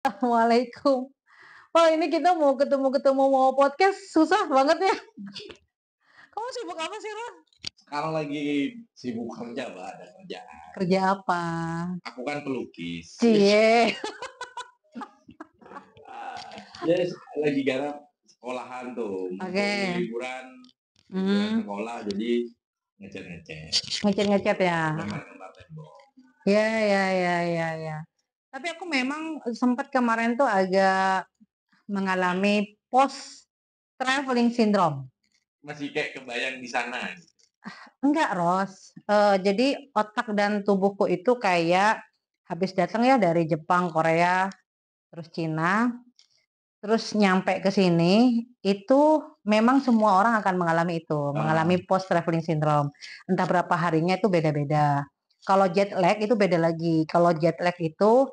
Assalamualaikum. Wah, ini kita mau ketemu-ketemu, mau podcast susah banget ya. Kamu sibuk apa sih, Ron? Sekarang lagi sibuk kerja, Mbak, ada kerjaan. Kerja apa? Aku kan pelukis. Cie. Ya lagi garap sekolahan tuh, Oke. mumpung liburan Hmm, sekolah jadi ngecat-ngecat, ngecat-ngecat ya. gambar-gambar tembok. Ya, ya, ya, ya, ya. Tapi aku memang sempat kemarin tuh agak mengalami post traveling syndrome. Masih kayak kebayang di sana. Enggak, Ros. Jadi otak dan tubuhku itu kayak habis datang ya dari Jepang, Korea, terus Cina. Terus nyampe ke sini, itu memang semua orang akan mengalami itu, mengalami post traveling syndrome. Entah berapa harinya itu beda-beda. Kalau jet lag itu beda lagi. Kalau jet lag itu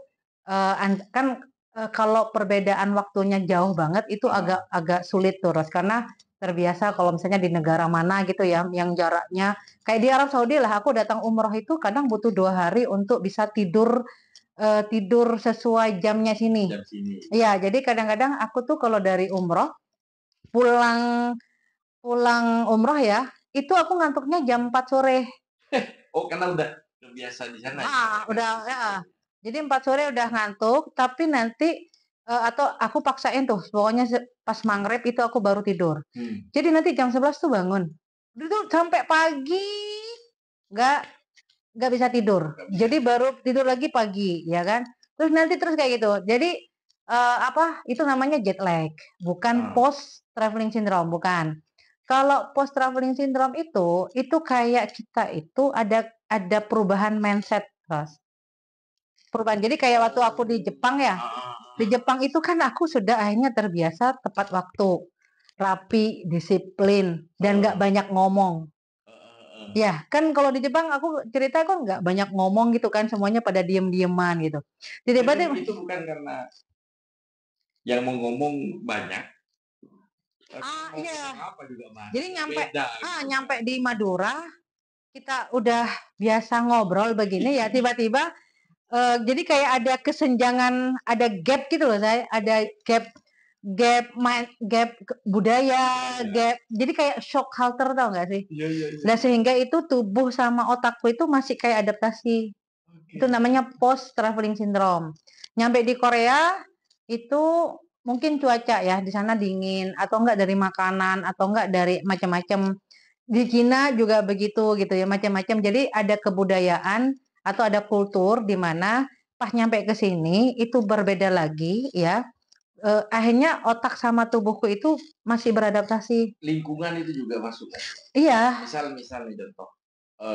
kan kalau perbedaan waktunya jauh banget itu agak agak sulit terus karena terbiasa kalau misalnya di negara mana gitu ya yang jaraknya kayak di Arab Saudi lah, aku datang umroh itu kadang butuh 2 hari untuk bisa tidur sesuai jamnya sini. Jam sini. Iya, jadi kadang-kadang aku tuh kalau dari umroh pulang pulang umroh ya, itu aku ngantuknya jam 4 sore. Oh, karena udah terbiasa di sana ya. Udah ya. Jadi 4 sore udah ngantuk, tapi nanti atau aku paksain tuh, pokoknya pas maghrib itu aku baru tidur. Jadi nanti jam 11 tuh bangun. Itu sampai pagi nggak nggak bisa tidur. Jadi baru tidur lagi pagi, ya kan? Terus kayak gitu. Jadi apa? Itu namanya jet lag, bukan post traveling syndrome, bukan. Kalau post traveling syndrome itu kayak kita itu ada perubahan mindset, Ros. Perubahan. Jadi kayak waktu aku di Jepang ya. Di Jepang itu kan aku sudah akhirnya terbiasa tepat waktu, rapi, disiplin, dan nggak banyak ngomong. Ya, kan kalau di Jepang aku cerita kok nggak banyak ngomong gitu kan, semuanya pada diem-dieman gitu. Tiba-tiba Itu bukan karena yang mau ngomong banyak. iya. Apa juga banyak. Jadi nyampe Beda gitu. nyampe di Madura, kita udah biasa ngobrol begini ya, tiba-tiba jadi kayak ada kesenjangan, ada gap gitu loh, saya ada gap gap budaya, gap. Jadi kayak shock culture, tau nggak sih? Iya, iya, iya. Dan sehingga itu tubuh sama otakku itu masih kayak adaptasi. Itu namanya post traveling syndrome. Nyampe di Korea itu mungkin cuaca ya di sana dingin atau enggak dari makanan atau enggak dari macam-macam. Di Cina juga begitu gitu ya, macam-macam. Jadi ada kebudayaan atau ada kultur di mana pas nyampe ke sini itu berbeda lagi ya. Akhirnya otak sama tubuhku itu masih beradaptasi. Lingkungan itu juga masuk. Iya. Misal nih contoh,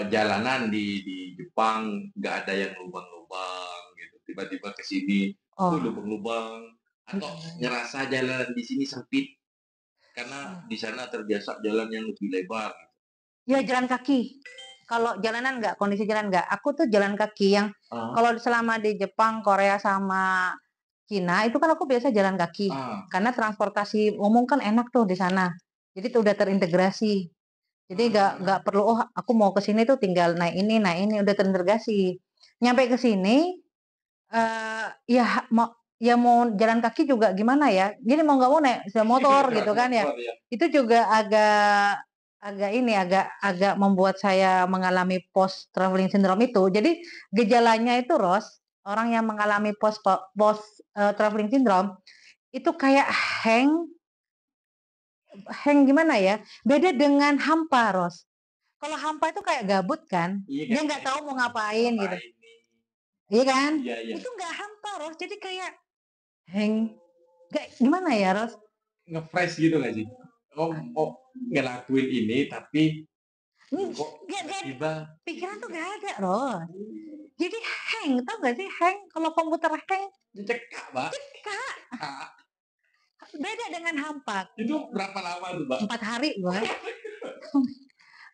jalanan di Jepang nggak ada yang lubang-lubang gitu, tiba-tiba ke sini, lubang-lubang, atau ngerasa jalan di sini sempit karena di sana terbiasa jalan yang lebih lebar gitu. Ya jalan kaki. Kalau jalanan enggak, kondisi jalan enggak. Aku tuh jalan kaki yang kalau selama di Jepang, Korea sama Cina itu kan aku biasa jalan kaki. Karena transportasi umum kan enak tuh di sana. Jadi tuh udah terintegrasi. Jadi nggak perlu aku mau ke sini tuh tinggal naik ini udah terintegrasi. Nyampe ke sini ya mau jalan kaki juga gimana ya? Jadi mau nggak mau naik sepeda motor gitu kan ya. Itu juga agak agak ini agak agak membuat saya mengalami post traveling syndrome itu. Jadi gejalanya itu, Ros, orang yang mengalami post traveling syndrome itu kayak hang hang gimana ya? Beda dengan hampa, Ros. Kalau hampa itu kayak gabut kan, dia nggak tahu mau ngapain gitu. Iya kan? Itu nggak hampa, Ros. Jadi kayak hang, nggak gimana ya, Ros? Nge-fresh gitu nggak sih? Ngelakuin ini tapi kok tiba Pikiran tuh nggak ada, Ros. Jadi hang, tau gak sih hang? Kalau komputer hang, cekak, Mbak. beda dengan hampa. Itu berapa lama tuh, Mbak? 4 hari gue.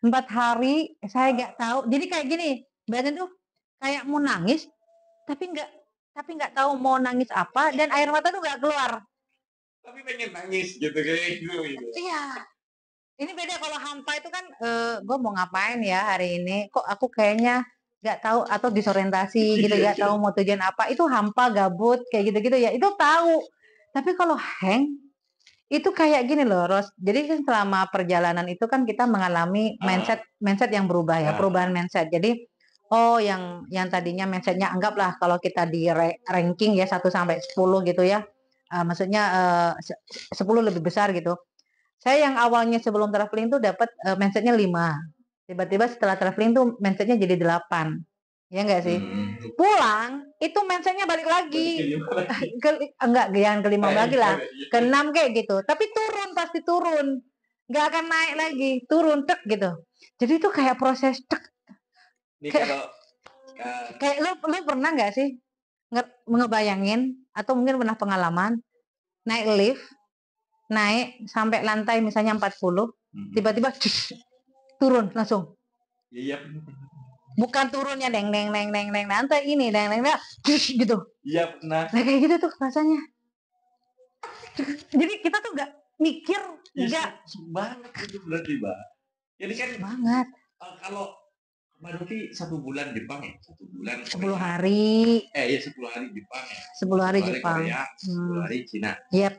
4 hari saya nggak tahu. Jadi kayak gini, badan tuh kayak mau nangis, tapi nggak tahu mau nangis apa dan air mata tuh nggak keluar. Tapi pengen nangis gitu kayak gitu. Iya. Ini beda kalau hampa itu kan gue mau ngapain ya hari ini? Kok aku kayaknya nggak tahu atau disorientasi gitu, Iya, nggak tahu mau tujuan apa, itu hampa, gabut, kayak gitu-gitu ya, itu tahu. Tapi kalau hang, itu kayak gini loh, Ros. Jadi kan selama perjalanan itu kan kita mengalami mindset mindset yang berubah ya, perubahan mindset. Jadi, oh yang tadinya mindsetnya anggaplah kalau kita di ranking ya 1 sampai 10 gitu ya, maksudnya 10 lebih besar gitu. Saya yang awalnya sebelum traveling tuh dapat mindsetnya 5. Tiba-tiba setelah traveling tuh mindsetnya jadi 8. Ya enggak sih? Pulang itu mindsetnya balik lagi. Enggak, yang ke-5 lagi lah. Ke-6 kayak gitu. Tapi turun, pasti turun. Enggak akan naik lagi, turun tek gitu. Jadi itu kayak proses tek. Kayak lu pernah nggak sih ngebayangin atau mungkin pernah pengalaman naik lift, naik sampai lantai misalnya 40, tiba-tiba turun langsung. Iya. Bukan turunnya deng deng deng deng deng lantai ini deng deng gitu. Iya pernah. Nah kayak gitu tuh rasanya. Jadi kita tuh nggak mikir, nggak banget itu berarti, Mbak. Jadi kan banget. Kalau Mbak Novi 1 bulan Jepang ya, 1 bulan 10 hari. Ya 10 hari Jepang ya. 10 hari Jepang. Korea, 10 hari Cina. Yep.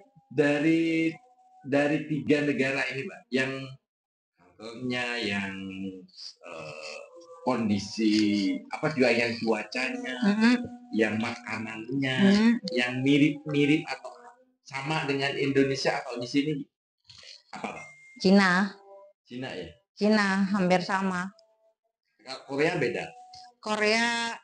Dari 3 negara ini, Mbak, yang contohnya yang kondisi apa juga yang cuacanya, yang makanannya, yang mirip-mirip atau sama dengan Indonesia atau di sini apa, Pak? Cina. Cina ya? Cina hampir sama. Korea beda. Korea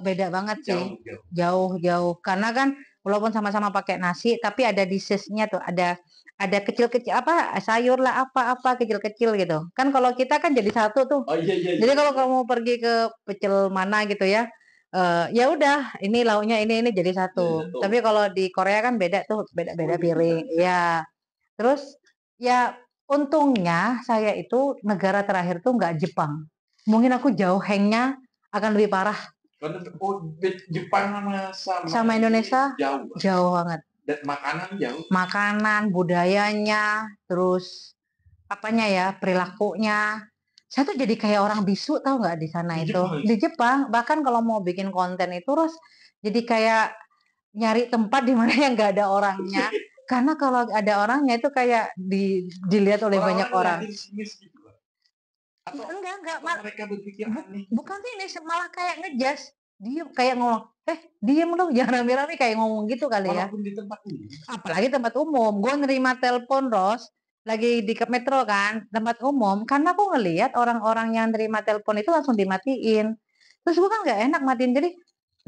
beda banget sih. Jauh. Karena kan walaupun sama-sama pakai nasi, tapi ada disesnya tuh, ada kecil-kecil apa sayur lah apa kecil-kecil gitu. Kan kalau kita kan jadi satu tuh. Oh iya. Jadi kalau kamu pergi ke pecel mana gitu ya, ya udah ini lauknya ini jadi satu. Tapi kalau di Korea kan beda tuh, beda piring. Ya. Terus ya untungnya saya itu negara terakhir tuh nggak Jepang. Mungkin aku jauh hangnya akan lebih parah. Jepang sama Indonesia jauh banget. Dan makanan jauh. Makanan, budayanya, terus apanya ya, perilakunya. Saya tuh jadi kayak orang bisu tahu nggak di sana itu. Di Jepang, bahkan kalau mau bikin konten itu terus jadi kayak nyari tempat di mana yang nggak ada orangnya. Karena kalau ada orangnya itu kayak dilihat oleh banyak orang. Enggak, mereka berpikir aneh. Bukan ini malah kayak ngejas. Dia kayak ngomong, diem dong, jangan rame-rame kayak ngomong gitu kali ya. Walaupun di tempat umum. Apalagi tempat umum. Gue nerima telepon, Ros, lagi di metro kan, tempat umum. Karena aku ngelihat orang-orang yang nerima telepon itu langsung dimatiin. Terus gue kan nggak enak matiin, jadi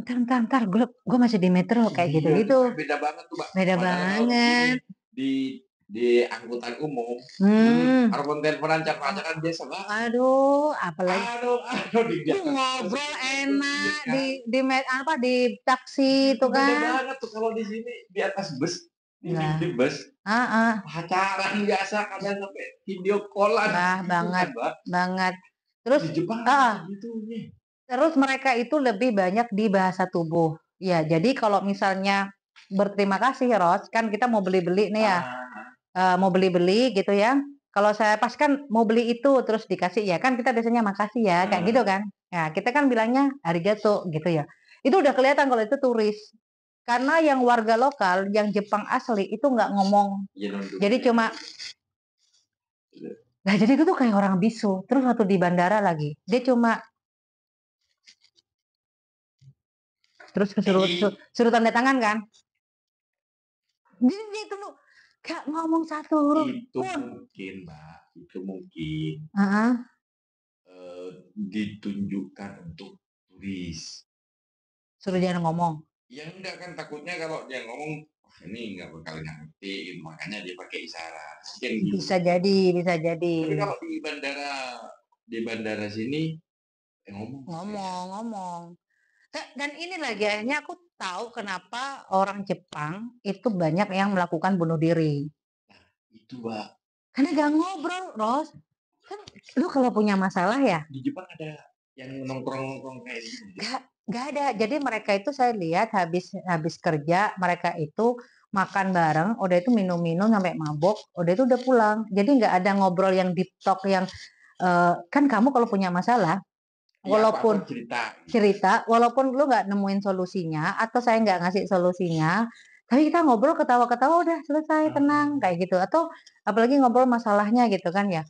ntar, gue masih di metro kayak gitu. Beda banget tuh, Mbak. Beda banget. Di angkutan umum, telepon teleponan cak-cakan biasa, Mbak. Aduh, apalagi ngobrol enak di taksi itu kan. Beda banget tuh kalau di sini di atas bus, di bus. Pacaran biasa kadang sampai video callan. Banget. Terus di Jepang gitu nih. Terus mereka itu lebih banyak di bahasa tubuh. Ya, jadi kalau misalnya berterima kasih, Ros, kan kita mau beli-beli nih ya. Mau beli-beli gitu ya. Kalau saya pas kan mau beli itu terus dikasih ya kan kita biasanya makasih ya kayak gitu kan. Nah, kita kan bilangnya arigato gitu ya. Itu udah kelihatan kalau itu turis. Karena yang warga lokal, yang Jepang asli itu nggak ngomong. Jadi cuma jadi itu tuh kayak orang bisu. Terus waktu di bandara lagi, dia cuma terus suruh tanda tangan kan. Jadi itu lu gak ngomong satu huruf itu mungkin, Mbak, ditunjukkan untuk turis. Suruh jangan ngomong. Ya enggak kan, takutnya kalau dia ngomong ini nggak bakal ngerti, makanya dia pakai isyarat. Bisa jadi. Tapi kalau di bandara sini ngomong. Dan ini lagi akhirnya aku tahu kenapa orang Jepang itu banyak yang melakukan bunuh diri. Nah, itu, Mbak. Karena gak ngobrol, Ros. Kan lu kalau punya masalah ya. Di Jepang ada yang nongkrong kayak gitu. Gak ada. Jadi mereka itu saya lihat habis kerja mereka itu makan bareng, udah itu minum-minum sampai mabok, udah itu udah pulang. Jadi nggak ada ngobrol yang deep talk yang kan kamu kalau punya masalah walaupun cerita, walaupun lu nggak nemuin solusinya atau saya nggak ngasih solusinya, tapi kita ngobrol ketawa-ketawa udah selesai, tenang kayak gitu. Atau apalagi ngobrol masalahnya gitu kan ya.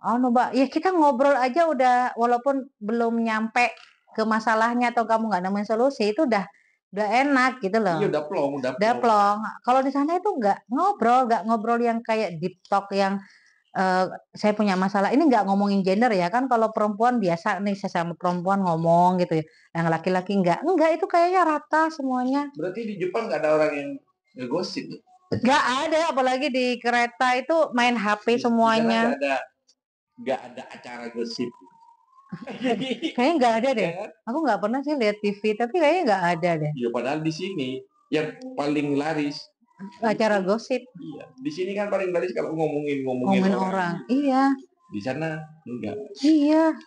Oh, Mbak, ya kita ngobrol aja udah walaupun belum nyampe ke masalahnya atau kamu nggak nemuin solusi itu udah enak gitu loh. Iya, udah plong. Kalau di sana itu nggak ngobrol yang kayak deep talk yang saya punya masalah ini nggak ngomongin gender ya kan kalau perempuan biasa nih sesama perempuan ngomong gitu ya yang laki-laki enggak itu kayaknya rata semuanya. Berarti di Jepang nggak ada orang yang ngegosip? Nggak ada, apalagi di kereta itu main HP semuanya. Nggak ada acara gosip. Kayaknya nggak ada deh. Aku nggak pernah sih lihat TV tapi kayaknya nggak ada deh. Ya padahal di sini yang paling laris acara gosip. Iya, di sini kan paling laris kalau ngomongin orang. Iya. Di sana enggak. Iya.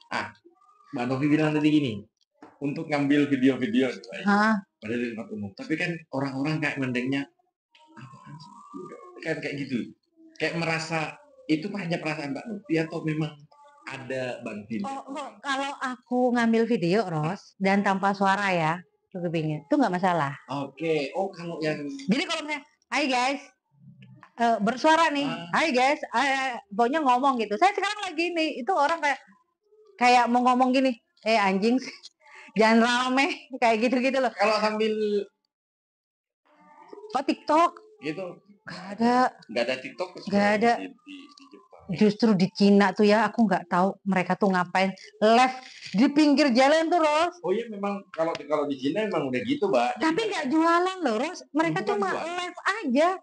Mbak Novi bilang tadi gini, untuk ngambil video-video pada di tempat umum. Tapi kan orang-orang kayak mendengnya kan kayak gitu. Kayak merasa itu hanya perasaan Mbak Novi atau memang ada bantuan? Kalau aku ngambil video Ros dan tanpa suara ya, itu nggak masalah. Oke. Oh, kalau yang jadi kalau misalnya, hai guys, bersuara nih, hai guys, pokoknya ngomong gitu. Saya sekarang lagi nih, itu orang kayak mau ngomong gini, anjing, jangan rame, kayak gitu-gitu loh. Kalau sambil TikTok gitu, nggak ada TikTok, nggak ada. Di Justru di Cina tuh ya, aku nggak tahu mereka tuh ngapain live di pinggir jalan tuh, Ros. Oh iya, memang kalau di Cina memang udah gitu, Mbak. Tapi nggak jualan loh, Ros. Mereka cuma live aja.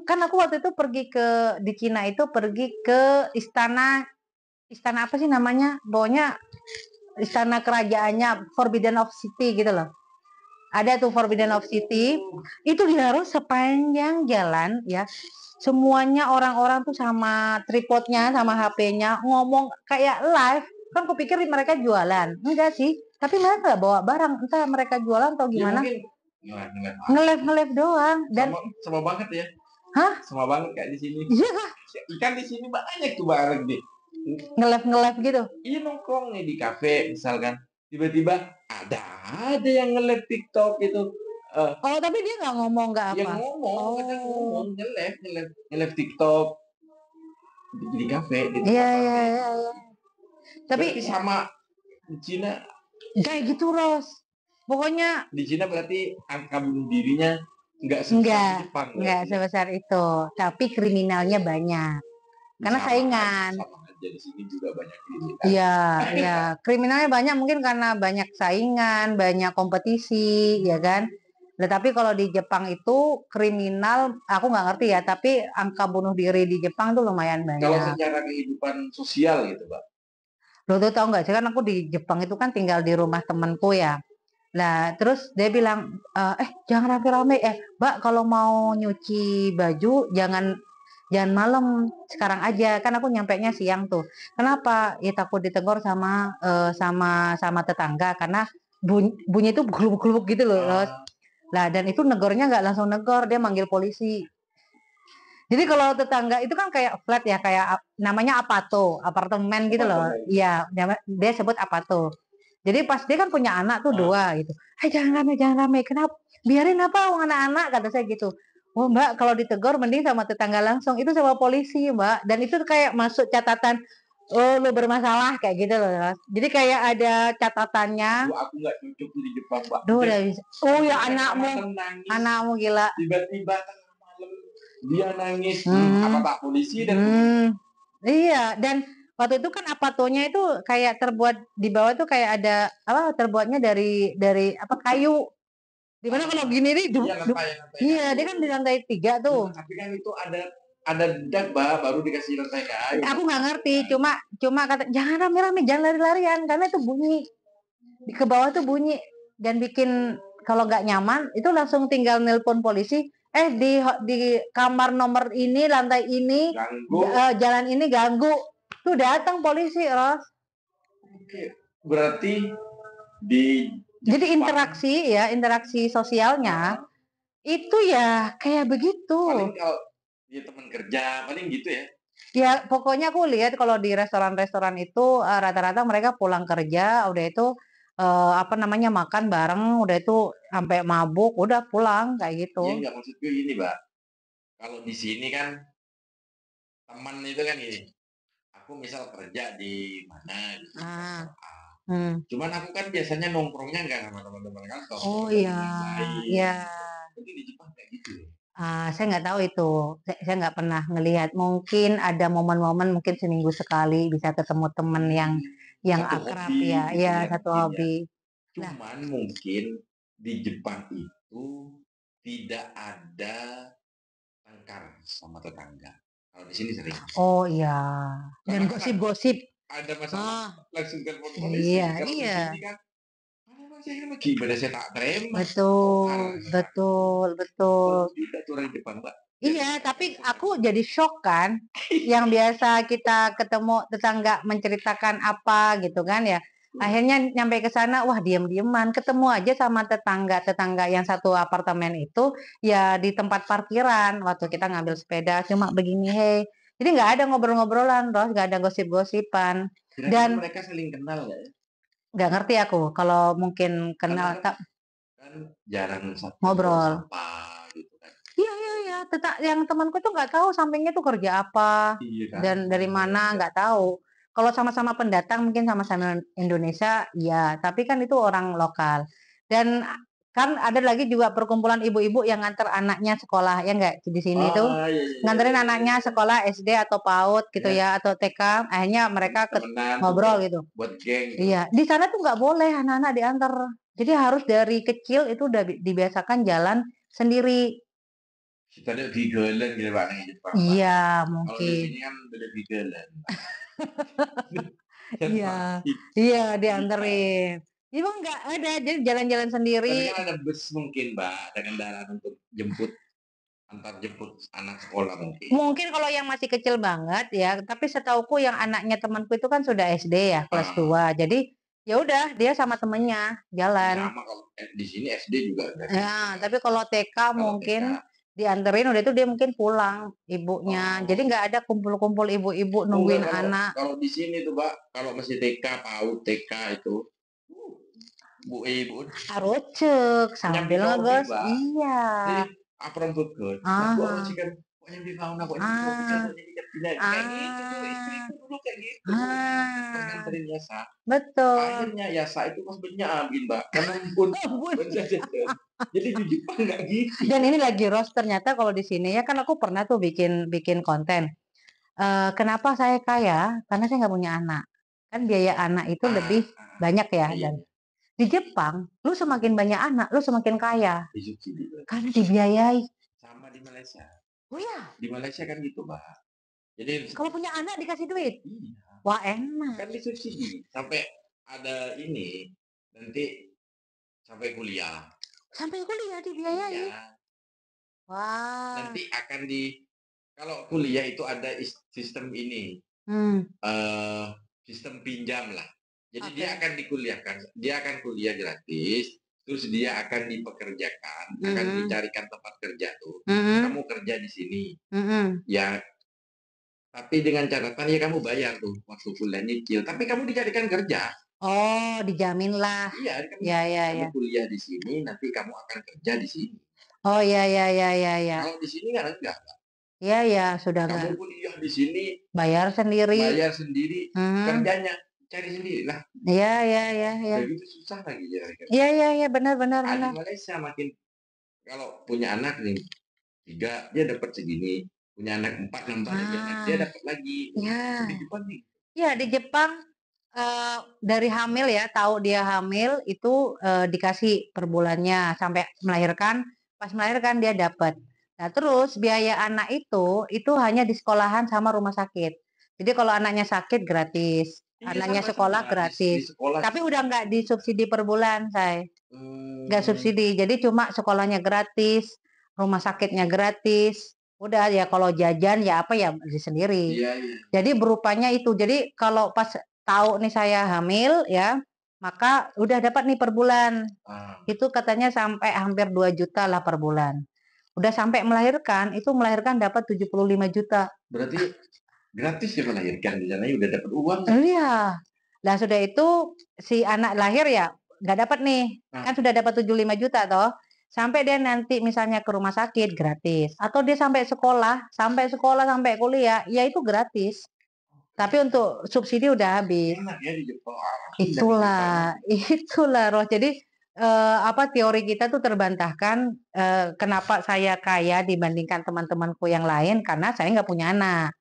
Kan aku waktu itu pergi di Cina itu pergi ke istana apa sih namanya? Pokoknya istana kerajaannya Forbidden of City gitu loh. Ada tuh Forbidden of City. Itu dia harus sepanjang jalan ya. Semuanya orang-orang tuh sama tripodnya, sama HP-nya ngomong kayak live. Kan kupikir mereka jualan. Enggak sih. Tapi mereka nggak bawa barang. Entah mereka jualan atau gimana. Ya, nge-live doang. Dan sama banget ya. Hah? Sama banget kayak di sini. Iya. Ikan di sini banyak tuh bareng deh. Nge-live gitu. Iya, nongkrong nih di kafe misalkan. Tiba-tiba ada yang nge-live TikTok gitu. Oh, tapi dia nggak ngomong nggak apa? Yang ngomong, nge-live TikTok di kafe. Iya. Tapi sama di Cina kayak gitu, Ros. Pokoknya di Cina berarti angka bunuh dirinya nggak Jepang. Nggak sebesar itu. Tapi kriminalnya banyak. Karena saingan. Sama aja di sini juga banyak kriminal. Iya. Kriminalnya banyak mungkin karena banyak saingan, banyak kompetisi, ya kan? Tapi kalau di Jepang itu kriminal, aku nggak ngerti ya, tapi angka bunuh diri di Jepang tuh lumayan banyak. Kalau secara kehidupan sosial gitu, Mbak. Lo tuh tau nggak sih kan aku di Jepang itu kan tinggal di rumah temanku ya. Nah terus dia bilang, jangan rame-rame, Mbak kalau mau nyuci baju jangan malam, sekarang aja, kan aku nyampenya siang tuh. Kenapa? Ya takut ditegur sama tetangga karena bunyi itu gelubuk-gelubuk gitu loh. Lah dan itu negornya nggak langsung negor, dia manggil polisi. Jadi kalau tetangga itu kan kayak flat ya, kayak namanya apato, apartemen gitu loh. Iya, dia sebut apato. Jadi pas dia kan punya anak tuh 2 gitu. Jangan rame. Kenapa? Biarin apa anak-anak, kata saya gitu. Oh Mbak, kalau ditegur mending sama tetangga langsung, itu sama polisi Mbak. Dan itu kayak masuk catatan, oh lu bermasalah kayak gitu loh. Jadi kayak ada catatannya. Aku nggak cocok di Jepang, Mbak. Udah bisa. Oh ya anakmu gila. Tiba-tiba tengah malam dia nangis, apa Pak polisi dan iya, dan waktu itu kan apatonya itu kayak terbuat di bawah tuh kayak ada terbuatnya dari apa kayu. Dimana kalau gini nih, iya dia kan di lantai 3 tuh. Tapi kan itu ada dak, baru dikasih lantai kayu. Aku nggak ngerti, cuma kata jangan rame-rame, jangan lari-larian karena itu bunyi di ke bawah tuh bunyi dan bikin kalau nggak nyaman itu langsung tinggal nelpon polisi. Di kamar nomor ini, lantai ini, jalan ini ganggu. Tuh datang polisi, Ros. Oke, berarti jadi interaksi sosialnya itu ya kayak begitu. Paling kalau dia teman kerja, paling gitu ya. Ya pokoknya aku lihat kalau di restoran-restoran itu, rata-rata mereka pulang kerja, udah itu, apa namanya, makan bareng, udah itu sampai mabuk, udah pulang, kayak Iya, gitu. nggak maksudku gini, Mbak, kalau di sini kan teman itu kan gini, aku misal kerja di mana gitu, di Ah, kantor A. hmm. Cuman aku kan biasanya nongkrongnya nggak sama teman-teman kantor, Oh sama iya, teman yang lain iya. gitu. Jadi di Jepang kayak gitu ya? Saya nggak tahu itu, saya nggak pernah ngelihat. Mungkin ada momen-momen mungkin seminggu sekali bisa ketemu temen yang Satu akrab hobi ya, gitu ya ya satu mungkin ya. hobi. Nah, Cuman mungkin di Jepang itu tidak ada tengkar sama tetangga. Kalau di sini sering. oh iya, dan Karena kan gosip-gosip. ada masalah Ah, langsung telepon iya, polisi. Kalau di iya. sini kan, "Mana Mas, ini gimana saya tak terima, bongkar." Betul, Nah, betul, betul. bagus juga tuh orang Jepang, Mbak. Iya, Biasa tapi ketemu aku tetangga. jadi shock kan, yang biasa kita ketemu tetangga menceritakan apa gitu kan ya. Hmm. Akhirnya nyampe ke sana, wah diam-diaman, ketemu aja sama tetangga-tetangga yang satu apartemen itu ya di tempat parkiran waktu kita ngambil sepeda cuma begini, hei. Jadi nggak ada ngobrol-ngobrolan, Ros, nggak ada gosip-gosipan. Kira-kira Dan mereka saling kenal nggak ya? nggak ngerti aku kalau mungkin Karena kenal kan tak kan jarang negur ngobrol. sapa gitu kan. Iya, iya, iya, yang temanku tuh nggak tahu sampingnya tuh kerja apa Iya kan, dan dari makanya mana ya. nggak tahu. Kalau sama-sama pendatang mungkin sama-sama Indonesia, ya. Tapi kan itu orang lokal. Dan kan ada lagi juga perkumpulan ibu-ibu yang nganter anaknya sekolah, ya nggak di sini tuh Oh, iya iya iya nganterin iya iya anaknya iya. sekolah SD atau PAUD gitu Ya, ya atau TK, akhirnya mereka temenan tuh ngobrol buat gitu. geng itu. Iya, di sana tuh nggak boleh anak-anak diantar. Jadi harus dari kecil itu udah dibiasakan jalan sendiri. Kita ada Vigeland gitu Pak nih Jepang Pak. Iya, Kalau di mungkin. sini kan ada Vigeland Pak. Iya, Pasti. iya Iya. dianterin. Emang nggak ada, jadi jalan-jalan sendiri. Tapi kan ada bus mungkin Mbak, ada kendaraan untuk antar jemput anak sekolah mungkin. Mungkin kalau yang masih kecil banget ya, tapi setauku yang anaknya temanku itu kan sudah SD ya, kelas Ah, 2. Jadi ya udah dia sama temennya jalan. sama kalau di sini SD juga dari Ya, tapi kalau TK kalau TK. mungkin dianterin udah itu dia mungkin pulang ibunya. Jadi Oh, nggak ada kumpul-kumpul ibu-ibu oh enggak nungguin kalau anak. kalau di sini tuh Mbak, kalau masih TK, PAUD, TK itu, bu ibu Arucek nyambi sambil Robby ngegos. Mbak. Iya. Jadi apron begut. Nah, gua harus Ah, kan pokoknya di fauna, pokoknya di Robby kan, ah, pokoknya di Jepina. Kayak gitu tuh ah, istriku dulu kayak gitu. Pas ah. nganterin Yasa. Betul. Akhirnya Yasa itu pas benyamin Mbak. Karena pun Ampun. jajan. Jadi di Jepang nggak gitu. Dan ini lagi roast ternyata kalau di sini ya kan aku pernah tuh bikin bikin konten. Kenapa saya kaya? Karena saya nggak punya anak. Kan biaya anak itu lebih banyak ya. Iya, iya, Dan iya. di Jepang, lu semakin banyak anak, lu semakin kaya. Disubsidi berarti. Karena dibiayai. Sama di Malaysia. Oh ya, Di Malaysia kan gitu Mbak. Jadi kalau punya anak dikasih duit. iya, Wah enak. kan disubsidi sampai ada ini nanti sampai kuliah. Sampai kuliah dibiayai. Iya, Wah. nanti akan kalau kuliah itu ada sistem ini, Hmm, eh sistem pinjam lah. Jadi dia oke. akan dikuliahkan, dia akan kuliah gratis, terus dia akan dipekerjakan, akan Mm-mm. dicarikan tempat kerja tuh. Mm-mm. Kamu kerja di sini, Mm-mm. ya. Tapi dengan catatan ya kamu bayar tuh waktu kuliah nyicil. Tapi kamu dicarikan kerja. Oh, dijamin lah. Iya, kamu Ya, ya, kamu ya. kuliah di sini, nanti kamu akan kerja di sini. Oh, ya, ya, ya, ya, ya. Kalau di sini kan enggak. Ya, ya, sudah Kamu nggak kuliah di sini, bayar sendiri. bayar sendiri, Mhm. kerjanya cari sendiri. Lah, Ya, ya, ya, ya. udah gitu susah lagi cari kerja. Iya, iya, iya, benar, benar, Ah, di benar. Malaysia makin kalau punya anak nih 3 dia dapat segini, punya anak 4 nambah lagi anak dia Ah, dapat lagi. ya. Di Jepang nih. Ya, di Jepang dari hamil ya, tahu dia hamil itu dikasih per bulannya sampai melahirkan. Pas melahirkan dia dapat. Nah, terus biaya anak itu hanya di sekolahan sama rumah sakit. Jadi kalau anaknya sakit gratis, Iya anaknya sama-sama sekolah di gratis. sekolah. Tapi udah nggak disubsidi per bulan, saya. Nggak Hmm, subsidi. Jadi cuma sekolahnya gratis, rumah sakitnya gratis. Udah ya kalau jajan ya apa ya beli sendiri. iya iya. Jadi berupanya itu. Jadi kalau pas tahu nih saya hamil ya, maka udah dapat nih per bulan. Ah, Itu katanya sampai hampir 2 juta lah per bulan. Udah sampai melahirkan, itu melahirkan dapat 75 juta. berarti Gratis dia melahirkan di sana, udah dapat uang. Iya. Lah sudah itu si anak lahir ya nggak dapat nih, kan sudah dapat 75 juta toh. Sampai dia nanti misalnya ke rumah sakit gratis, atau dia sampai kuliah, ya itu gratis. Tapi untuk subsidi udah habis. Enak ya di Jepang. Itulah, itulah Roh. Jadi teori kita tuh terbantahkan, kenapa saya kaya dibandingkan teman-temanku yang lain karena saya nggak punya anak.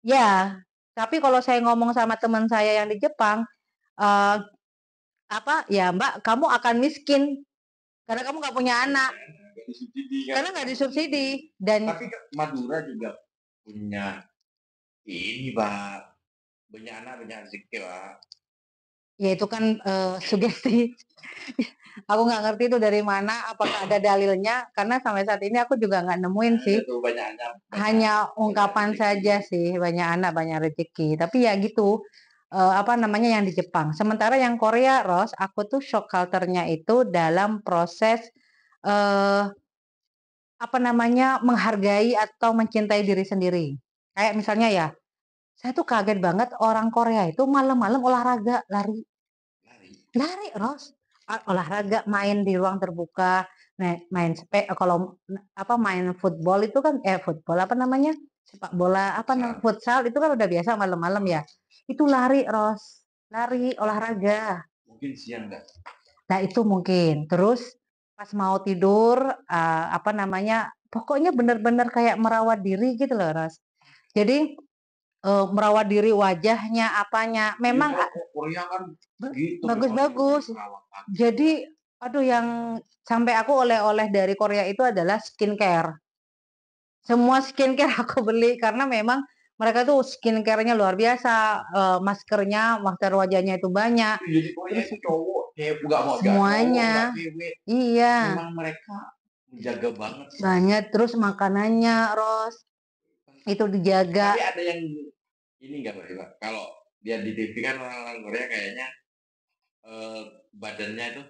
Ya, tapi kalau saya ngomong sama teman saya yang di Jepang, eh, ya Mbak, kamu akan miskin karena kamu nggak punya anak, Nggak disubsidi kan. karena nggak disubsidi. Dan Tapi Madura juga punya ini Pak, banyak anak banyak rezeki Pak. ya itu kan sugesti. Aku nggak ngerti itu dari mana, apakah ada dalilnya, karena sampai saat ini aku juga nggak nemuin sih. Hanya ungkapan saja sih, banyak anak banyak rezeki. Tapi ya gitu, yang di Jepang. Sementara yang Korea, Ros, aku tuh shock culture-nya itu dalam proses eh, menghargai atau mencintai diri sendiri. Kayak misalnya ya, saya tuh kaget banget orang Korea itu malam-malam olahraga, lari. Lari, Ros. Olahraga, main di ruang terbuka, kalau main football itu kan football sepak bola futsal itu kan udah biasa malam-malam ya. Itu lari, Ros. Lari, olahraga. Mungkin siang enggak? Nah, itu mungkin. Terus pas mau tidur pokoknya benar-benar kayak merawat diri gitu loh, Ros. Jadi merawat diri wajahnya, apanya, memang Korea kan gitu, bagus-bagus. Jadi, aduh yang sampai aku oleh-oleh dari Korea itu adalah skincare. Semua skincare aku beli karena memang mereka tuh skincare-nya luar biasa, masker wajahnya itu banyak. Jadi Korea itu cowok, nggak mau semuanya. Iya. Memang mereka menjaga banget. Banyak, terus makanannya, Ros, itu dijaga. Tapi ada yang ini nggak Mbak? Kalau dia di TV kan orang-orang Korea kayaknya badannya itu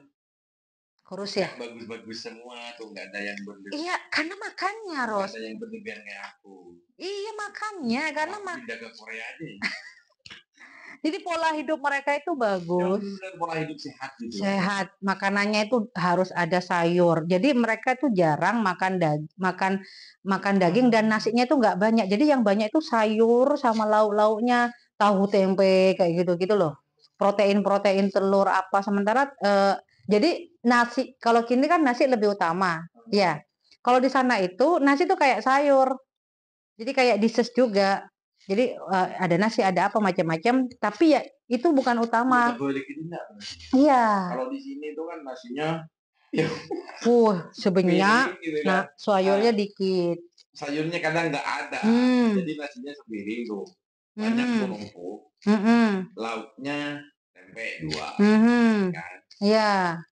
kurus ya. Bagus-bagus semua tuh, nggak ada yang berlebihan. Iya, karena makannya, Ros. Nggak ada yang berlebihan kayak aku. Iya, makannya karena pindah ke Korea aja. Jadi pola hidup mereka itu bagus. Pola hidup sehat gitu. Sehat, makanannya itu harus ada sayur. Jadi mereka itu jarang makan daging dan nasinya itu nggak banyak. Jadi yang banyak itu sayur sama lauk-lauknya, tahu tempe kayak gitu-gitu loh. Protein telur apa. Sementara jadi nasi kalau kini kan nasi lebih utama. Ya. Kalau di sana itu nasi itu kayak sayur. Jadi kayak dishes juga. Jadi ada nasi, ada apa macam-macam, tapi ya itu bukan utama. Iya. Kalau di sini itu kan nasinya ya sebanyak, gitu kan. nah sayurnya dikit. Sayurnya kadang nggak ada, jadi nasinya sepiring tuh. Banyak tuh lauknya tempe 2, kan? Iya.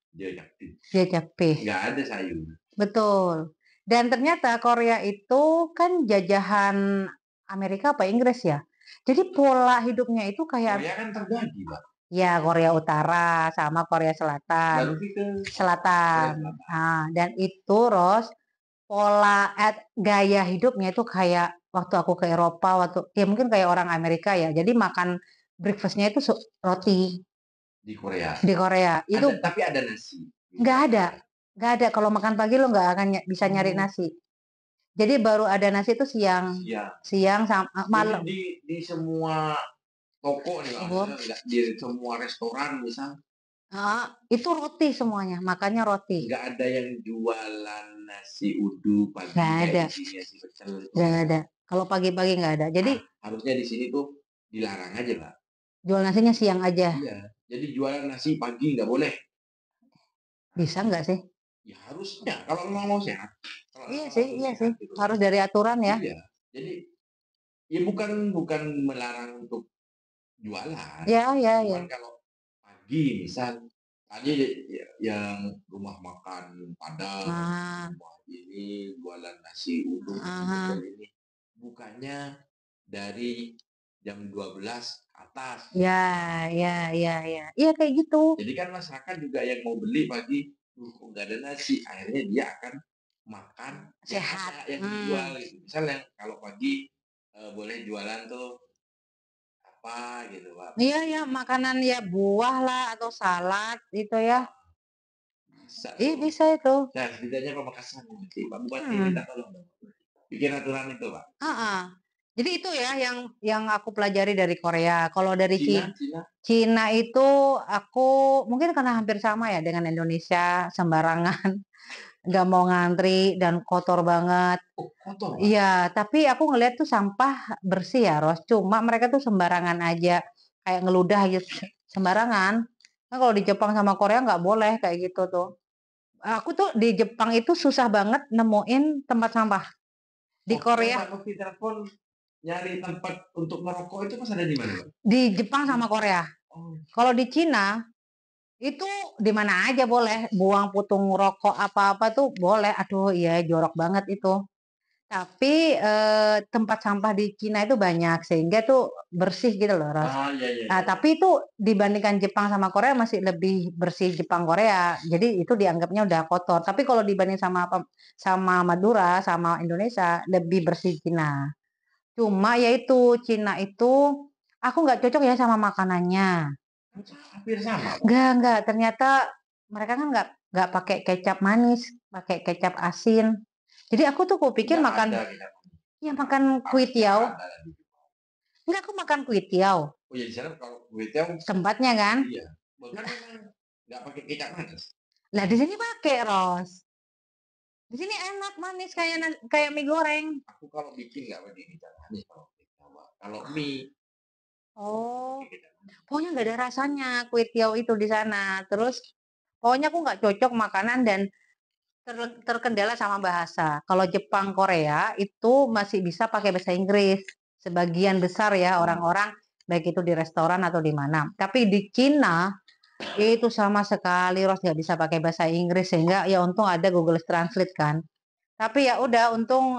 Dia capek. Nggak ada sayur. Betul. Dan ternyata Korea itu kan jajahan Amerika apa Inggris ya. Jadi pola hidupnya itu kayak Korea kan terbagi, Pak. Ya, Korea Utara sama Korea Selatan. Selatan. Nah, dan itu Ros pola gaya hidupnya itu kayak waktu aku ke Eropa ya mungkin kayak orang Amerika ya. Jadi makan breakfastnya itu roti. Di Korea. Di Korea. Itu tapi ada nasi. Nggak ada. Nggak ada. Kalau makan pagi lo nggak akan bisa nyari nasi. Jadi baru ada nasi itu siang. Siang sama malam. Di semua toko nih, di semua restoran misal. Itu roti semuanya, makannya roti. Nggak ada yang jualan nasi uduk pagi. Nggak ada. Nggak ada. Kalau pagi-pagi nggak ada. Jadi harusnya di sini tuh dilarang aja, Pak. Jual nasinya siang aja. Iya. Jadi jualan nasi pagi nggak boleh. Bisa nggak sih? Ya harusnya kalau memang mau sehat. Iya sih. Gitu. Harus dari aturan ya. Iya. Jadi ya bukan melarang untuk jualan. Iya. Kalau pagi misal tadi yang rumah makan Padang, rumah ini jualan nasi uduk ini bukannya dari jam 12 atas. Iya. Iya kayak gitu. Jadi kan masyarakat juga yang mau beli pagi, nggak ada nasi, akhirnya dia akan makan sehat yang dijual gitu. Misalnya kalau pagi boleh jualan tuh apa gitu, Pak? Iya ya, makanan ya buah lah atau salad itu ya. Bisa Ih, tuh. bisa itu. Nah, setidaknya Pamekasan nanti Pak Bupati minta Hmm. tolong dong, bikin aturan itu, Pak. Heeh. Jadi itu ya yang aku pelajari dari Korea. Kalau dari Cina Cina? Cina itu aku mungkin karena hampir sama ya dengan Indonesia, sembarangan, nggak mau ngantri dan kotor banget. Oh, kotor, Pak? Iya, tapi aku ngeliat tuh sampah bersih ya, Ros. Cuma mereka tuh sembarangan aja, kayak ngeludah gitu, sembarangan. Kan kalau di Jepang sama Korea nggak boleh kayak gitu tuh. Aku tuh di Jepang itu susah banget nemuin tempat sampah. Di Oh, yang Korea, Pak Nofri telepon nyari tempat untuk ngerokok itu pas ada di mana, Pak? di Jepang sama Korea. Oh, Kalau di Cina itu di mana aja boleh, buang putung rokok apa-apa tuh boleh. Aduh, iya jorok banget itu. Tapi tempat sampah di Cina itu banyak sehingga tuh bersih gitu loh, Ros. iya iya Nah, iya. tapi itu dibandingkan Jepang sama Korea masih lebih bersih Jepang Korea. Jadi itu dianggapnya udah kotor. Tapi kalau dibanding sama Madura sama Indonesia lebih bersih Cina. Cuma yaitu Cina itu aku nggak cocok ya sama makanannya. Hampir sama, Pak. Enggak, ternyata mereka kan nggak pakai kecap manis, pakai kecap asin. Jadi aku tuh kupikir Nggak makan, ada kita. ya makan kue Pasti tiaw. ada di Jepang. Enggak, aku makan kue tiaw. Oh ya di sana kalau kue tiaw, Tempatnya kan. iya. Bahkan memang nggak pakai kecap manis. Lah di sini pakai, Ros. Di sini enak manis kayak kayak mie goreng. Aku kalau bikin nggak pakai kecap manis kalau kecap, Pak. Kalau mie Oh, pakai kecap manis. pokoknya nggak ada rasanya kue tiaw itu di sana. Terus pokoknya aku nggak cocok makanan dan terkendala sama bahasa. Kalau Jepang, Korea itu masih bisa pakai bahasa Inggris. Sebagian besar ya orang-orang baik itu di restoran atau di mana. Tapi di Cina itu sama sekali Ros nggak bisa pakai bahasa Inggris sehingga ya untung ada Google Translate kan. Tapi ya udah untung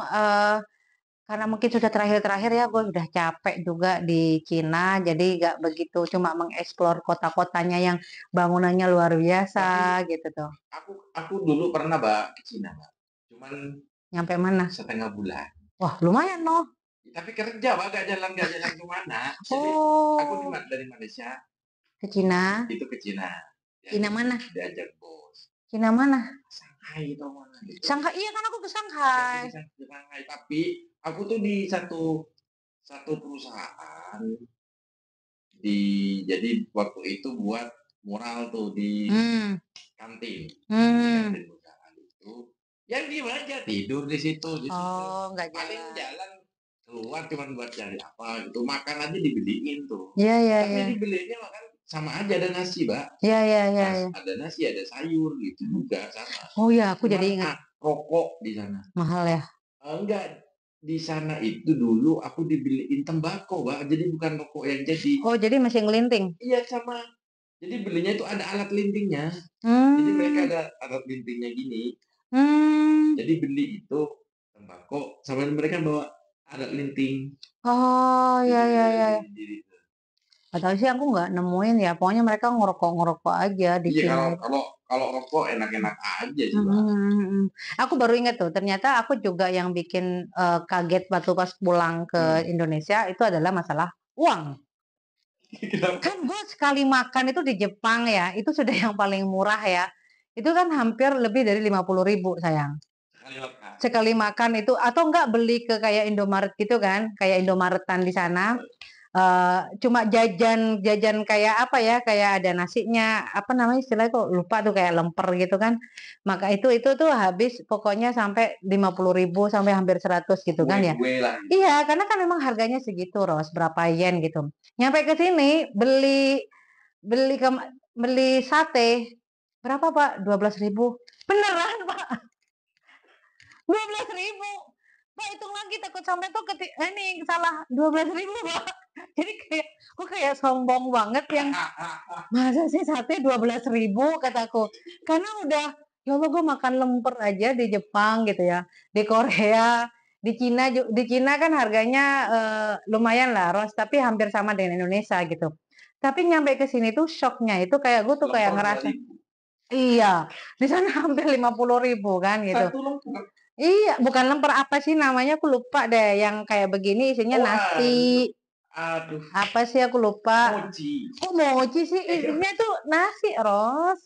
karena mungkin sudah terakhir-terakhir ya gue udah capek juga di Cina jadi nggak begitu cuma mengeksplor kota-kotanya yang bangunannya luar biasa Tapi gitu tuh. aku dulu pernah, Mbak, ke Cina, Mbak. Cuman Nyampe mana? setengah bulan. Wah lumayan loh. Tapi kerja, Mbak, nggak jalan kemana. Jadi aku Oh, dari Malaysia ke Cina. itu ke Cina. Cina Diajak, mana? diajak bos. Cina mana? Shanghai itu mana gitu. Shanghai. Iya kan aku ke Ya, aku Shanghai. di Shanghai. Tapi aku tuh di satu satu perusahaan di jadi waktu itu buat mural tuh di Hmm. kantin. Di Hmm. kantin perusahaan itu. Yang diem aja tidur di situ. Di situ. Oh, nggak Paling jalan. jalan keluar cuma buat cari apa gitu. Makan aja dibeliin tuh. Iya, iya, Tapi iya. dibeliinnya makan sama aja ada nasi, Mbak. Iya, iya, iya, iya. Ada nasi, ada sayur gitu juga sama. Oh ya, aku jadi Cuman ingat rokok di sana. mahal ya. Enggak, di sana itu dulu aku dibeliin tembakau, Mbak. Jadi bukan rokok yang jadi. Oh, jadi masih ngelinting. Iya sama. Jadi belinya itu ada alat lintingnya. Jadi mereka Hmm. ada alat lintingnya gini. Hmm. Jadi beli itu tembakau sambil mereka bawa alat linting. Oh, ya, ya, ya, ya. Jadi, Nggak tahu sih aku nggak nemuin ya. Pokoknya mereka ngerokok-ngerokok aja di iya Cina kalau itu. kalau kalau rokok enak-enak aja sih, Mbak. Mhm. Aku baru ingat tuh, ternyata aku juga yang bikin kaget waktu pas pulang ke Hmm. Indonesia itu adalah masalah uang. Kenapa? Kan gue sekali makan itu di Jepang ya, itu sudah yang paling murah ya. Itu kan hampir lebih dari 50.000 sayang. Sekali makan. Sekali makan itu atau enggak beli ke kayak Indomaret gitu kan, kayak Indomaretan di sana. Cuma jajan kayak apa ya, kayak ada nasinya, apa namanya istilahnya kok lupa tuh kayak lemper gitu kan. Maka itu tuh habis pokoknya sampai 50.000 sampai hampir 100 gitu kan ya. Kue-kue lah. Iya, karena kan memang harganya segitu, Ros, berapa yen gitu. Nyampe ke sini beli ke beli sate berapa, Pak? 12.000. Beneran, Pak. 12.000. Pak hitung lagi takut sampai tuh ini salah 12.000, Pak. Jadi kayak kok kayak sombong banget yang masa sih sate 12.000 kataku. Karena udah ya Allah gue makan lemper aja di Jepang gitu ya. Di Korea, di Cina kan harganya lumayan lah, Ros, tapi hampir sama dengan Indonesia gitu. Tapi nyampe ke sini tuh shocknya itu kayak gue tuh kayak Lemper ngerasa 2.000. iya, di sana hampir 50.000 kan gitu. Satu lemper. Iya, bukan lemper, apa sih namanya aku lupa deh, yang kayak begini isinya Oh, nasi. aduh, Apa sih aku lupa. mochi. Kok mochi sih? Isinya tuh nasi, Ros.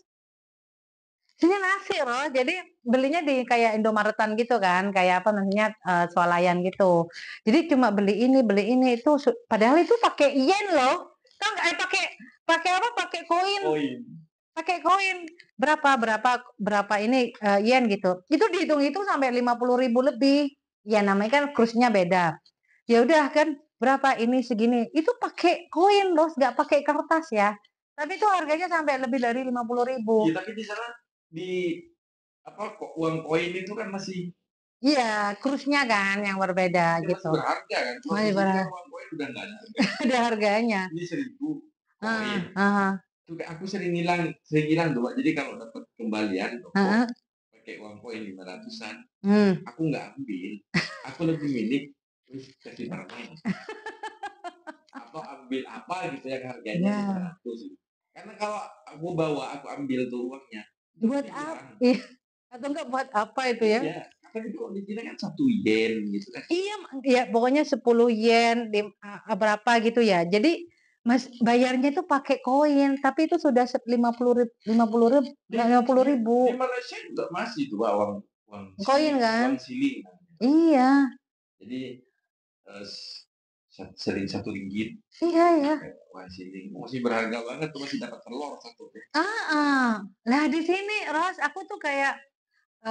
Isinya nasi, Ros. Jadi belinya di kayak Indomaretan gitu kan, kayak apa namanya, swalayan gitu. Jadi cuma beli ini itu padahal itu pakai yen loh. Tahu nggak? Pakai pakai apa? Koin. Pakai koin. Berapa berapa berapa ini yen gitu. Itu dihitung-hitung sampai 50.000 lebih. Ya namanya kan kursnya beda. Ya udah kan berapa ini segini. Itu pakai koin loh, nggak pakai kertas ya. Tapi itu harganya sampai lebih dari 50.000. Iya, tapi di sana di apa uang koin itu kan masih Iya, kursnya kan yang berbeda ya masih gitu. berharga kan. Kalau di Masih sini kan ber uang koin udah nggak ada harganya. ada harganya. Ini 1.000 Heeh, koin. heeh, Itu kayak aku sering hilang tuh, Pak. Jadi kalau dapat kembalian toko heeh, pakai uang koin 500-an, hmm. aku nggak ambil. Aku lebih milih wih, kasih barang atau ambil apa gitu yang harganya Ya, 500 gitu. Karena kalau aku bawa, aku ambil tuh uangnya, itu buat pasti apa? hilang. Iya, atau enggak buat apa itu ya? Iya, karena itu kalau di Cina kan 1 yen gitu kan. Iya, ya pokoknya 10 yen, berapa gitu ya. Jadi Mas bayarnya itu pakai koin, tapi itu sudah 50.000, 50.000, Di, 50.000 di Malaysia juga masih tuh Pak, uang uang koin siling, kan? uang siling namanya. Iya, Jadi eh, sering 1 ringgit iya, itu iya. kayak uang siling. Masih berharga banget tuh, masih dapat telur satu tuh. Ah, lah di sini Ros, aku tuh kayak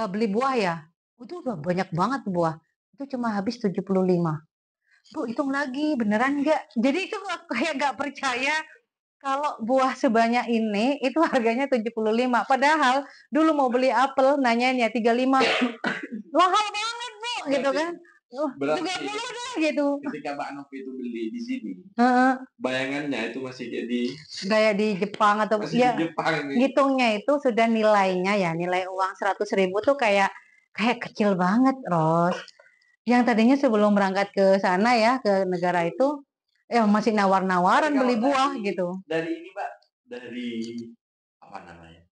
beli buah ya. Itu udah banyak banget buah. Itu cuma habis 75. Bu, hitung lagi, beneran nggak? Jadi itu aku kayak nggak percaya kalau buah sebanyak ini itu harganya 75. Padahal dulu mau beli apel nanyanya 35. Mahal banget, Bu, gitu Berarti kan. Oh, berarti 30 deh gitu. ketika Mbak Novi itu beli di sini, Heeh, bayangannya itu masih kayak di kayak di Jepang atau masih di ya Jepang nih. ngitungnya itu sudah nilainya ya, nilai uang 100.000 tuh kayak kayak kecil banget, Ros. Yang tadinya sebelum berangkat ke sana ya, ke negara itu, ya masih Tapi nawar-nawaran kalau beli buah gitu. dari ini Mbak, dari apa namanya,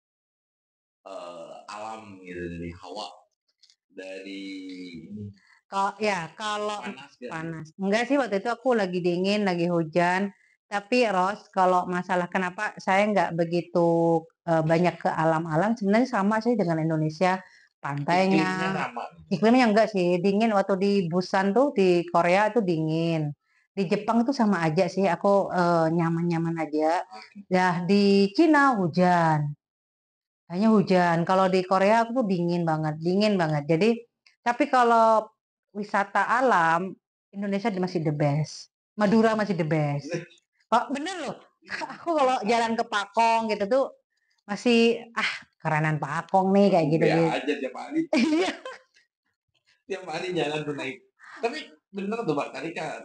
alam gitu, dari hawa, dari ini Kalau panas gak sih? panas. Enggak sih waktu itu aku lagi dingin, lagi hujan. Tapi Ros, kalau masalah kenapa saya nggak begitu banyak ke alam-alam, sebenarnya sama sih dengan Indonesia. Iklimnya Pantainya, sama. iklimnya enggak sih, dingin waktu di Busan tuh di Korea itu dingin. Di Jepang itu sama aja sih, aku nyaman-nyaman aja. Ya di Cina hujan. Hanya hujan. Kalau di Korea aku tuh dingin banget, dingin banget. Jadi, tapi kalau wisata alam, Indonesia masih the best. Madura masih the best. Kok bener loh. Aku kalau jalan ke Pakong gitu tuh masih kerenan Pakong nih kayak Aku gitu be gitu. aja tiap hari. Iya. Tiap hari jalan tuh naik. Tapi bener tuh Pak, tadi kan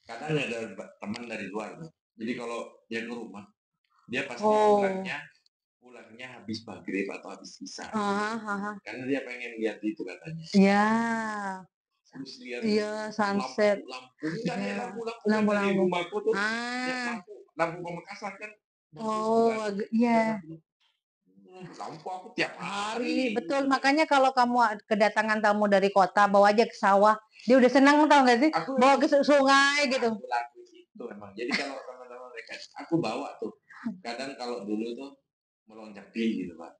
kadang ada teman dari luar tuh. Jadi kalau dia ke rumah, dia pasti Oh. pulangnya habis maghrib atau habis isya. Ah, ah, ah. Karena dia pengen lihat itu katanya. Ya. Terus lihat Iya, sunset. lampu-lampu. Enggak Iya. lihat lampu-lampu kan dari Lampu-lampu. rumahku tuh. Lihat Ah. lampu Pamekasan kan bagus tuh Oh, kan. Lihat iya. lampu. Lampu aku tiap Hari, hari betul. gitu kan. Makanya kalau kamu kedatangan tamu dari kota, bawa aja ke sawah. Dia udah senang tau gak sih? Aku Bawa memang ke sungai gitu. aku lakuin itu memang. Jadi kalau teman-teman mereka, aku bawa tuh. Kadang kalau dulu tuh melonjak tinggi gitu Pak.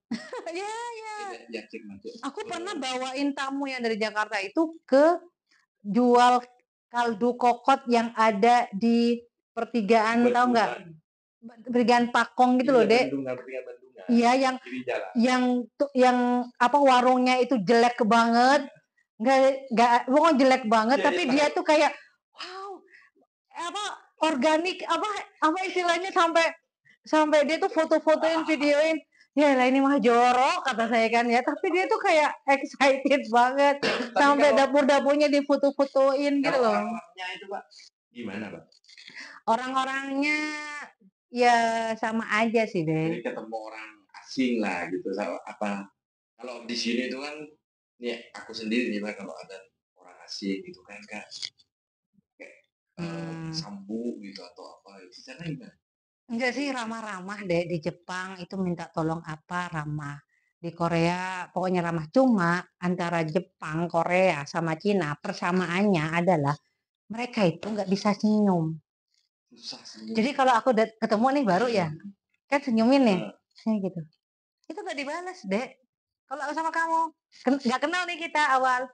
Ya, ya. Tidak yakin masuk Aku ke pernah bawain tamu yang dari Jakarta itu ke jual kaldu kokot yang ada di pertigaan, tahu nggak? bendungan. Pertigaan Pakong gitu Iya loh, Dek. bendungan, pertigaan bendungan. Iya, Kiri jalan. yang apa warungnya itu jelek banget. Nggak, pokoknya jelek banget. Iya, iya Tapi dia tahu. tuh kayak, wow, apa organik apa istilahnya sampai sampai dia tuh foto-fotoin videoin ya lah ini mah jorok kata saya kan ya tapi dia tuh kayak excited banget Tapi sampai dapur-dapurnya difoto-fotoin gitu kalau loh orang-orangnya itu Pak, gimana Pak? orang-orangnya ya sama aja sih deh Jadi ketemu orang asing lah gitu. Apa kalau di sini itu kan, ya aku sendiri nih Pak, kalau ada orang asing gitu kan Kak, kayak hmm. sambung gitu atau apa di sana gimana? Enggak sih ramah-ramah deh di Jepang itu minta tolong apa ramah Di Korea pokoknya ramah. Cuma antara Jepang, Korea, sama Cina persamaannya adalah mereka itu nggak bisa senyum. Susah senyum. Jadi kalau aku ketemu nih baru ya, kan senyumin nih, Nah, kayak gitu. Itu nggak dibalas, Dek. Kalau aku sama kamu, nggak kenal nih kita awal,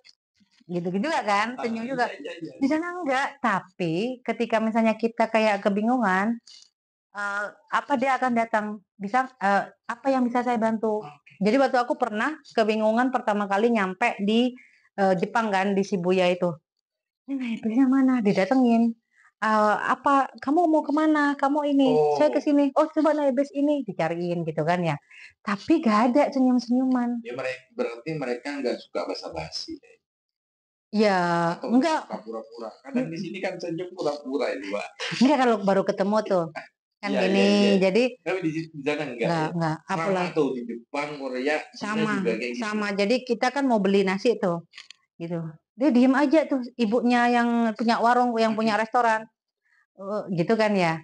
gitu-gitu juga kan, senyum juga. iya, iya, iya. Di sana enggak, tapi ketika misalnya kita kayak kebingungan, apa dia akan datang, bisa, apa yang bisa saya bantu? Jadi waktu aku pernah kebingungan pertama kali nyampe di Jepang kan, di Shibuya itu. Ini naik busnya mana? Didatengin. Apa, kamu mau kemana? Kamu ini, saya ke Oh, sini. Oh, coba naik bus ini, dicariin gitu kan ya. Tapi gak ada senyum-senyuman. ya berarti mereka nggak suka basa-basi. Ya, Atau enggak. suka pura-pura. Kadang di sini kan senyum pura-pura itu, Pak. Enggak kalau baru ketemu tuh. Kan Iya, iya, iya. gini, jadi Tapi di sana enggak ya. enggak. Sama Apalagi tuh di Jepang, Korea, Cina sama, juga kayak gitu. sama. Jadi kita kan mau beli nasi tuh, gitu. Dia diem aja tuh, ibunya yang punya warung, yang punya restoran, gitu kan ya.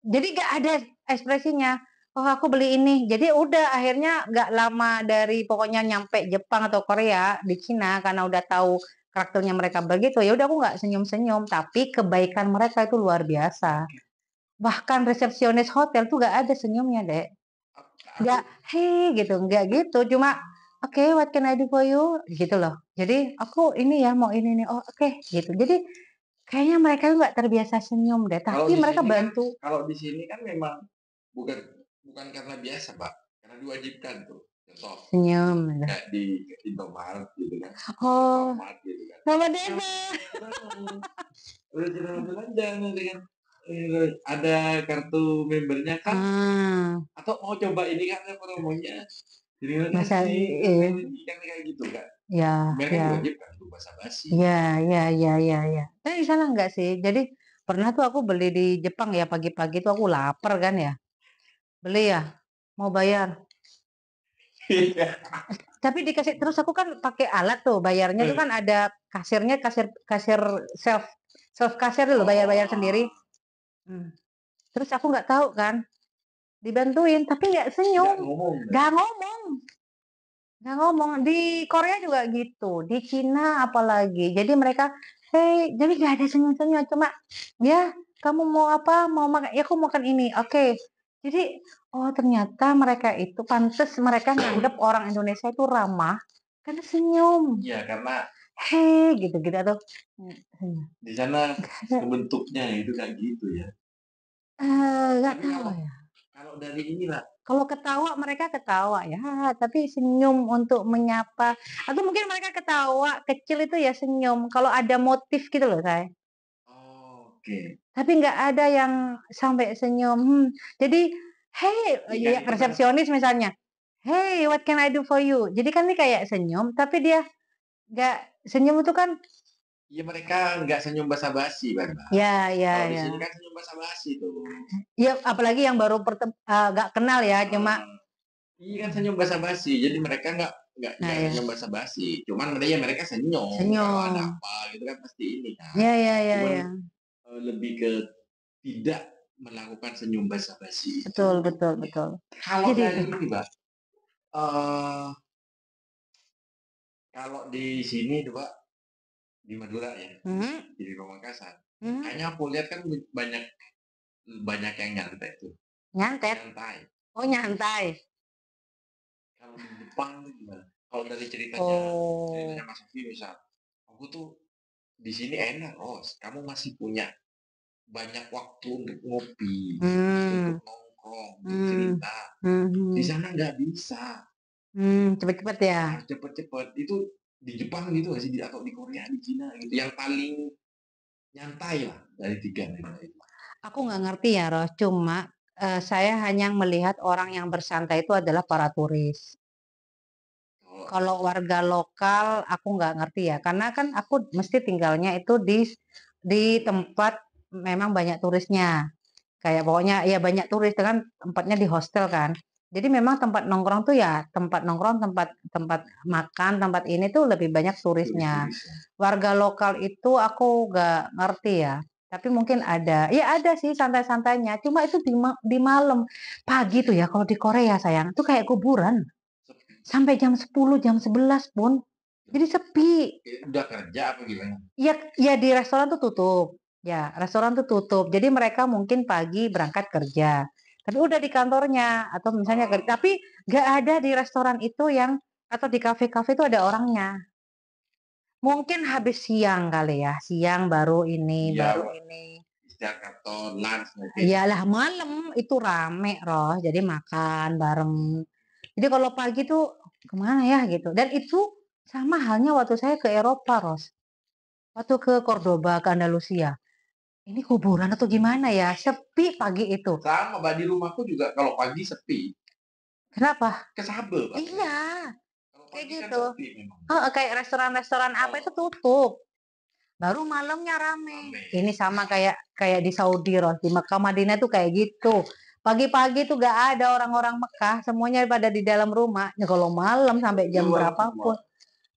Jadi gak ada ekspresinya, "Oh aku beli ini." Jadi udah akhirnya gak lama dari pokoknya nyampe Jepang atau Korea, di Cina karena udah tahu karakternya mereka begitu, ya udah aku nggak senyum-senyum, tapi kebaikan mereka itu luar biasa. Bahkan resepsionis hotel tuh gak ada senyumnya, Dek. Aku, Nggak, "Hei," gitu, nggak gitu, cuma, "Oke, what can I do for you?" Gitu loh. Jadi, "Aku ini ya, mau ini nih." "Oh, oke." Gitu. Jadi kayaknya mereka tuh nggak terbiasa senyum deh, kalau tapi di mereka sini kan, bantu. kalau di sini kan memang bukan bukan karena biasa, Pak. Karena diwajibkan tuh. Contoh, Senyum gitu. kayak di Indomaret gitu kan. Oh, Alfamart gitu kan. sama Yang Desa. udah jalan belanja nanti kan. Ada kartu membernya kan, Ah, atau mau coba ini kan ada promonya. Terima masa kasih, iya, ini kan kayak gitu kan. ya, Mereka ya, diwajibkan tuh basa-basi. ya, ya, ya, ya, ya. Tapi di sana enggak sih. Jadi pernah tuh aku beli di Jepang ya pagi-pagi tuh aku lapar kan ya. Beli ya, mau bayar. Iya. Tapi dikasih terus aku kan pakai alat tuh bayarnya tuh kan ada kasirnya, kasir kasir self self kasir dulu bayar-bayar sendiri. Oh, Hmm. Terus aku nggak tahu kan, dibantuin tapi nggak nggak senyum, ngomong. nggak ngomong, nggak ngomong. Di Korea juga gitu, di Cina apalagi. Jadi mereka, hey, jadi nggak ada senyum-senyum, cuma ya kamu mau apa? Mau makan? Ya aku makan ini. Oke. Jadi oh ternyata mereka itu pantas mereka nganggap orang Indonesia itu ramah karena senyum. Iya, karena Hei, gitu-gitu atau di sana kebentuknya itu kayak gitu ya. nggak Tapi tahu kalau ya. kalau dari inilah, Kalau ketawa mereka ketawa ya, tapi senyum untuk menyapa atau mungkin mereka ketawa kecil itu ya senyum kalau ada motif gitu loh saya. oke. Tapi nggak ada yang sampai senyum, jadi, "Hey," Iya kan ya itu kan, resepsionis misalnya, "Hey, what can I do for you?" Jadi kan ini kayak senyum, tapi dia nggak senyum itu kan ya mereka nggak senyum basa-basi kan, Mbak. ya, Kalau ya, di sini ya. kan senyum basa-basi tuh. Ya apalagi yang baru nggak kenal ya, cuma Heeh. Iya kan senyum basa-basi, jadi mereka nah nggak ya, senyum basa-basi, cuman mereka senyum kalau ada senyum. apa gitu kan pasti ini kan. Ya, ya, ya, Cuman, ya. lebih ke tidak melakukan senyum basa-basi itu. Betul, betul, Ya. betul. Kalau Jadi itu. dari ini, Mbak, eee, kalau di sini tuh, Mbak, di Madura ya, Mhm, di Pamekasan, mhm. kayaknya aku lihat kan banyak banyak yang nyantai tuh, Nyantet? nyantai. Oh nyantai? Kalau di Jepang tuh gimana? Kalau dari ceritanya Oh. ceritanya Mas Novi misal, aku tuh di sini enak, Ros, kamu masih punya banyak waktu untuk ngopi, untuk Mmm, nongkrong, untuk mmm, cerita. Di mhm, sana nggak bisa, cepet-cepet ya? harus cepet-cepet. Itu di Jepang gitu nggak sih? Atau di Korea, di Cina gitu, yang paling nyantai lah dari tiga negara itu. Aku nggak ngerti ya Roh, cuma, saya hanya melihat orang yang bersantai itu adalah para turis. Kalau Kalau warga lokal aku nggak ngerti ya, karena kan aku mesti tinggalnya itu di tempat memang banyak turisnya. Kayak pokoknya ya banyak turis itu kan tempatnya di hostel kan. Jadi memang tempat nongkrong tuh ya tempat nongkrong, tempat tempat makan, tempat ini tuh lebih banyak turisnya. turis-turis ya. Warga lokal itu aku nggak ngerti ya. Tapi mungkin ada, ya ada sih santai-santainya. Cuma itu di malam. Pagi tuh ya kalau di Korea sayang, itu kayak kuburan. sampai jam 10, jam 11 pun. Jadi sepi. Udah kerja apa gimana? Ya di restoran tuh tutup. Ya, restoran tuh tutup. Jadi mereka mungkin pagi berangkat kerja. Tapi udah di kantornya atau misalnya tapi nggak ada di restoran itu yang atau di kafe-kafe itu ada orangnya. Mungkin habis siang kali ya, siang baru ini, Iya, baru ini. istirahat kantor, lunch nanti. Iyalah malam itu rame Roh, jadi makan bareng. Jadi kalau pagi tuh kemana ya gitu. Dan itu sama halnya waktu saya ke Eropa, Ros. Waktu ke Cordoba, ke Andalusia. Ini kuburan atau gimana ya? Sepi pagi itu. Sama, Mbak, di rumahku juga kalau pagi sepi. Kenapa? Kesabel, Pak. Iya, Kalau kayak pagi kan gitu. sepi memang. Kayak restoran-restoran apa itu tutup. Baru malamnya rame. Ini sama kayak di Saudi, Roh. Di Mekah, Madinah tuh kayak gitu. Pagi-pagi tuh gak ada orang-orang Mekah, semuanya pada di dalam rumah. Ya, kalau malam sampai jam berapapun.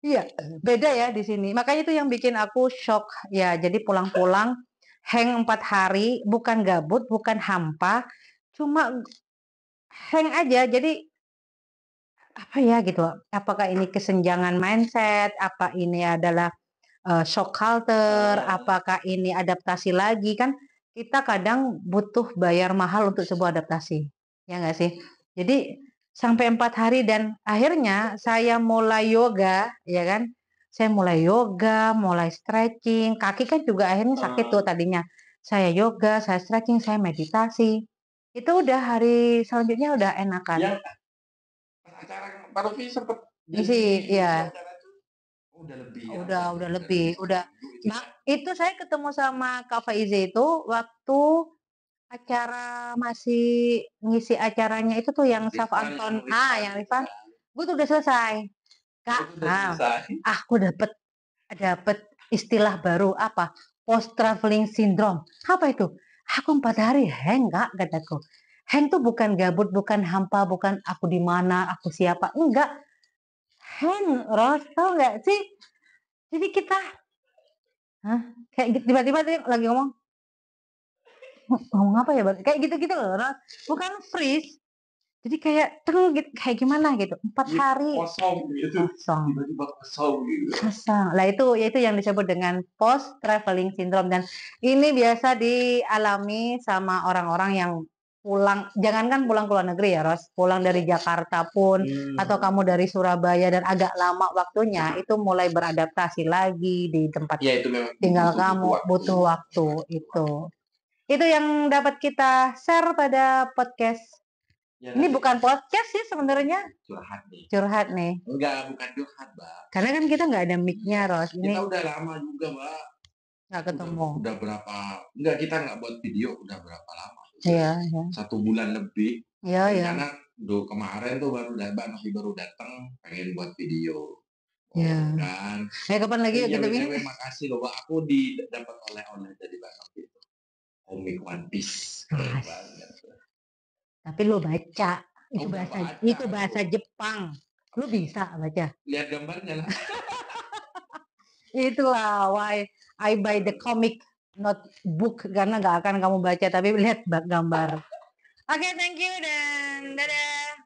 Iya, beda ya di sini. Makanya itu yang bikin aku shock. Ya, jadi pulang-pulang hang 4 hari, bukan gabut, bukan hampa, cuma hang aja. Jadi apa ya gitu? Apakah ini kesenjangan mindset? Apa ini adalah shock culture? Apakah ini adaptasi lagi? Kan kita kadang butuh bayar mahal untuk sebuah adaptasi, ya nggak sih? Jadi sampai 4 hari dan akhirnya saya mulai yoga, ya kan? Saya mulai yoga, mulai stretching, kaki kan juga akhirnya sakit tuh tadinya. Saya yoga, saya stretching, saya meditasi. Itu udah hari selanjutnya udah enakan. Ya, acara Pak Rofi sempat Isi, ya. udah lebih Udah lebih, udah. Nah, itu saya ketemu sama Kak Faizi itu waktu acara masih ngisi acaranya itu tuh yang Saf Anton, yang Rifan. Gue tuh udah selesai. Kak, aku dapet dapet istilah baru apa? Post traveling syndrome. Apa itu? Aku 4 hari hang Kak, kataku. Hang tuh bukan gabut, bukan hampa, bukan aku di mana, aku siapa. Enggak. Hang, Ros, tau nggak sih? Jadi kita, kayak gitu, tiba-tiba tuh lagi ngomong apa ya, Bang? Kayak gitu-gitu loh, Ros. Bukan freeze. Jadi kayak gitu, kayak gimana gitu. 4 hari kosong gitu. kosong. Tiba-tiba kosong gitu. Kosong. Lah itu yang disebut dengan post traveling syndrome dan ini biasa dialami sama orang-orang yang pulang, jangankan pulang ke luar negeri ya, Ros, pulang dari Jakarta pun atau kamu dari Surabaya dan agak lama waktunya itu mulai beradaptasi lagi di tempat Ya, itu memang tinggal kamu butuh waktu itu. Itu yang dapat kita share pada podcast. Ya, ini bukan podcast sih sebenarnya. Curhat nih. Curhat nih. Enggak, bukan curhat, Mbak. Karena kan kita nggak ada mic-nya, Ros. Ini kita udah lama juga, Mbak. Nggak ketemu. Udah berapa? Enggak, kita nggak buat video udah berapa lama? Iya. 1 bulan lebih. Iya. Karena kemarin tuh masih baru datang pengen buat video. Iya. Kan? Kapan lagi ya kita ini? Terima kasih loh, Mbak. Aku dapat oleh-oleh dari Mbak Novi itu. Komik One Piece. Tapi lu baca. Itu bahasa Jepang. Lu bisa baca. Lihat gambarnya lah. Itulah why I buy the comic, not book, karena nggak akan kamu baca tapi lihat gambar. Oke, thank you dan dadah.